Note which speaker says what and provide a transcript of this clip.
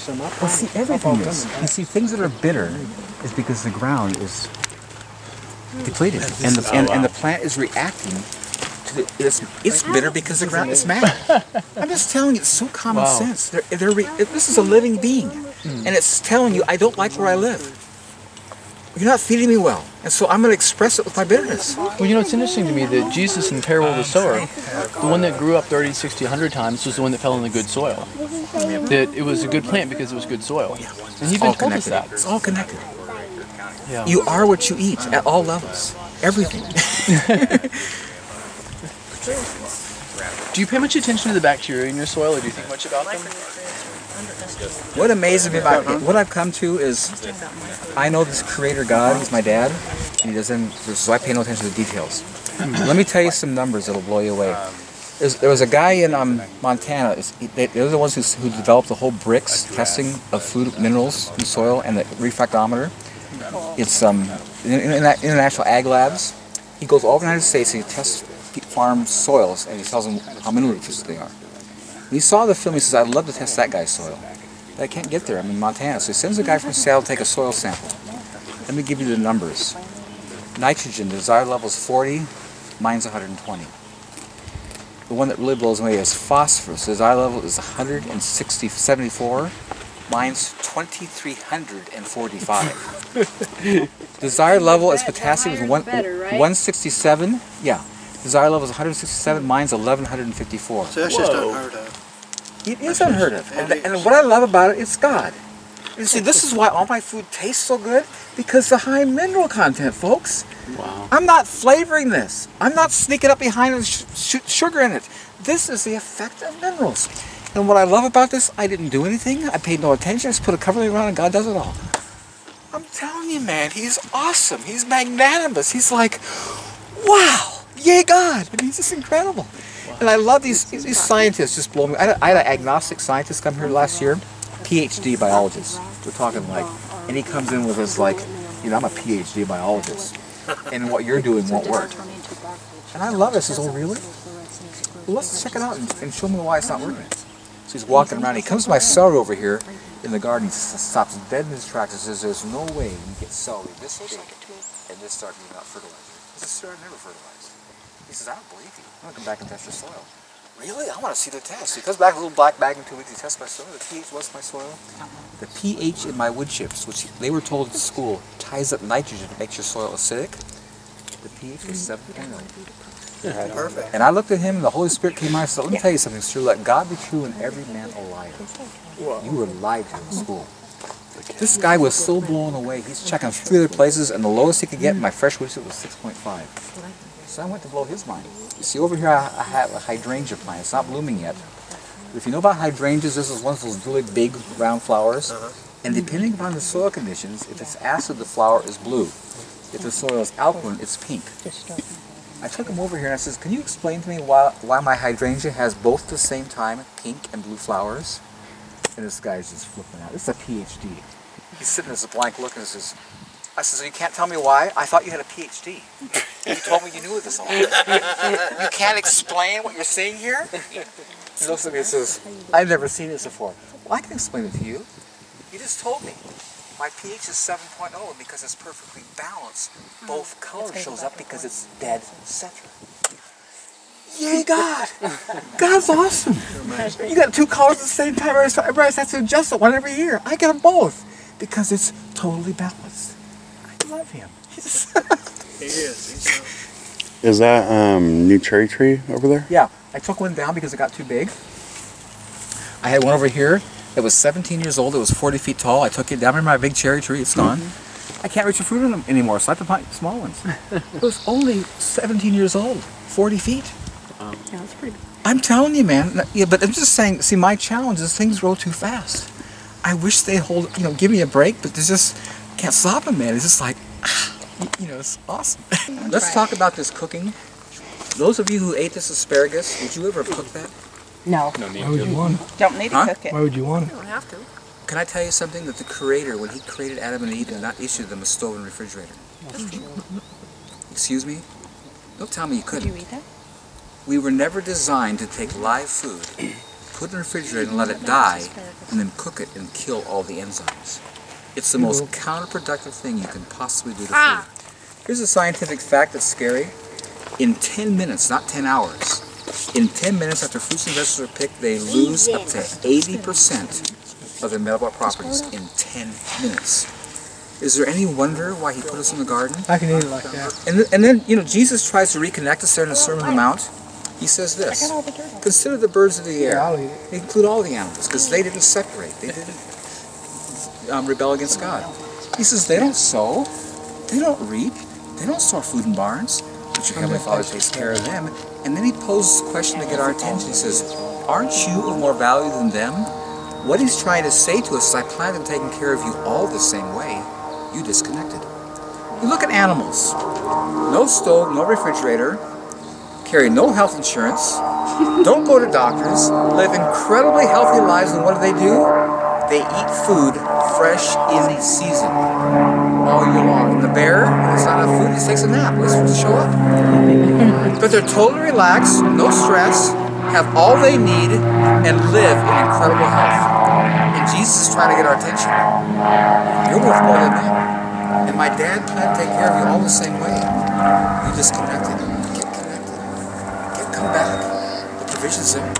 Speaker 1: Well, see, everything is. You see, things that are bitter is because the ground is depleted, and the plant is reacting to the. It's bitter because the ground is mad. I'm just telling you, it's so common sense. This is a living being, and it's telling you, I don't like where I live. You're not feeding me well, and so I'm going to express it with my bitterness.
Speaker 2: Well, you know, it's interesting to me that Jesus in the parable of the sower, the one that grew up 30, 60, 100 times was the one that fell in the good soil. That it was a good plant because it was good soil. And you've been told us that.
Speaker 1: It's all connected.
Speaker 2: Yeah.
Speaker 1: You are what you eat at all levels. Everything.
Speaker 2: Do you pay much attention to the bacteria in your soil, or do you think much about them?
Speaker 1: What amazes me about it, what I've come to is, I know this creator God, he's my dad, and he doesn't, so I pay no attention to the details. Let me tell you some numbers that'll blow you away. There was a guy in Montana, they were the ones who developed the whole bricks testing of food minerals in soil and the refractometer. It's International Ag Labs. He goes all over the United States and he tests farm soils and he tells them how mineral-rich they are. When he saw the film, he says, I'd love to test that guy's soil. But I can't get there, I'm in Montana. So he sends a guy from Seattle to take a soil sample. Let me give you the numbers. Nitrogen, the desired level is 40, mine's 120. The one that really blows me away is phosphorus. The desired level is 174, mine's 2,345. Desired level is potassium is 167, yeah. Desired level is 167, mine's 1,154.
Speaker 3: So that's just unheard of.
Speaker 1: It is unheard of. And what I love about it, it's God. You see, this is why all my food tastes so good, because the high mineral content, folks.
Speaker 2: Wow.
Speaker 1: I'm not flavoring this. I'm not sneaking up behind it with sugar in it. This is the effect of minerals. And what I love about this, I didn't do anything. I paid no attention. I just put a covering around and God does it all. I'm telling you, man, he's awesome. He's magnanimous. He's like, wow. Yay, God! I mean, he's just incredible. Wow. And I love these scientists just blow me. I had an agnostic scientist come here last year, PhD biologist. We're talking like, and he comes in with his like, you know, I'm a PhD biologist, and what you're doing won't work. And I love it. He says, oh, really? Well, let's check it out and show me why it's not working. So he's walking around. He comes to my celery over here in the garden. He stops dead in his tracks and says, there's no way you get celery this big and this start giving out fertilizer. He says, sir, I've never fertilized. He says, I don't believe you. I'm going to come back and test your soil. Really? I want to see the test. He comes back with a little black bag in 2 weeks. He tests my soil. The pH was my soil. The pH in my wood chips, which they were told at school, ties up nitrogen and makes your soil acidic. The pH was 7.0. Perfect. And I looked at him and the Holy Spirit came out and said, let me tell you something, sir. Let God be true and every man a liar. You were lied to in school. This guy was so blown away. He's checking 3 other places and the lowest he could get in my fresh wood chip was 6.5. So I went to blow his mind. You see, over here I have a hydrangea plant. It's not blooming yet. But if you know about hydrangeas, this is one of those really big round flowers. And depending upon the soil conditions, if it's acid, the flower is blue. If the soil is alkaline, it's pink. I took him over here and I said, can you explain to me why my hydrangea has both at the same time pink and blue flowers? And this guy's just flipping out. This is a PhD. He's sitting as a blank look and says, I said, so you can't tell me why? I thought you had a PhD. You told me you knew this all. You can't explain what you're seeing here? He looks at me and says, I've never seen this before. Well, I can explain it to you. You just told me. My pH is 7.0, and because it's perfectly balanced, both colors shows up because it's dead center. Yay, God! God's awesome. You got 2 colors at the same time. Everybody has to adjust it one every year. I get them both because it's totally balanced. I love him. He is.
Speaker 4: Is that new cherry tree over there?
Speaker 1: Yeah, I took one down because it got too big. I had one over here that was 17 years old. It was 40 feet tall. I took it down. Remember my big cherry tree? It's gone. I can't reach the fruit on them anymore, so I have to plant small ones. It was only 17 years old, 40 feet.
Speaker 5: Yeah, that's pretty good.
Speaker 1: I'm telling you, man. Yeah, but I'm just saying, see, my challenge is things grow too fast. I wish they give me a break, but there's just, can't stop them, man. It's just like, it's awesome. Let's talk about this cooking. Those of you who ate this asparagus, would you ever cook that?
Speaker 5: No.
Speaker 6: Why would you want it?
Speaker 5: Don't need to cook it.
Speaker 6: Why would you want it?
Speaker 5: You don't have to.
Speaker 1: Can I tell you something? That the Creator, when He created Adam and Eve, did not issue them a stove and refrigerator. Excuse me? Don't tell me you couldn't.
Speaker 5: Did you eat that?
Speaker 1: We were never designed to take live food put it in the refrigerator and let it die, and then cook it and kill all the enzymes. It's the most counterproductive thing you can possibly do to food. Here's a scientific fact that's scary. In 10 minutes, not 10 hours, in 10 minutes after fruits and vegetables are picked, they lose up to 80% of their metabolic properties in 10 minutes. Is there any wonder why he put us in the garden?
Speaker 3: I can eat it like that.
Speaker 1: And then, you know, Jesus tries to reconnect us there in the Sermon on the Mount. He says this, consider the birds of the air.
Speaker 3: I'll eat it.
Speaker 1: They include all the animals, because they didn't separate. They didn't rebel against God. He says they don't sow, they don't reap, they don't store food in barns, but your Heavenly Father takes care of them. And then he poses a question to get our attention. He says, aren't you of more value than them? What he's trying to say to us is, I plan on taking care of you all the same way. You disconnected. You look at animals. No stove, no refrigerator, carry no health insurance, don't go to doctors, live incredibly healthy lives, and what do? They eat food fresh in season all year long. And the bear, when there's not enough food, he takes a nap, waits for it to show up. But they're totally relaxed, no stress, have all they need, and live in incredible health. And Jesus is trying to get our attention. You're worth more than them. And my dad planned to take care of you all the same way. You disconnected. Get connected. Come back. The provision's there.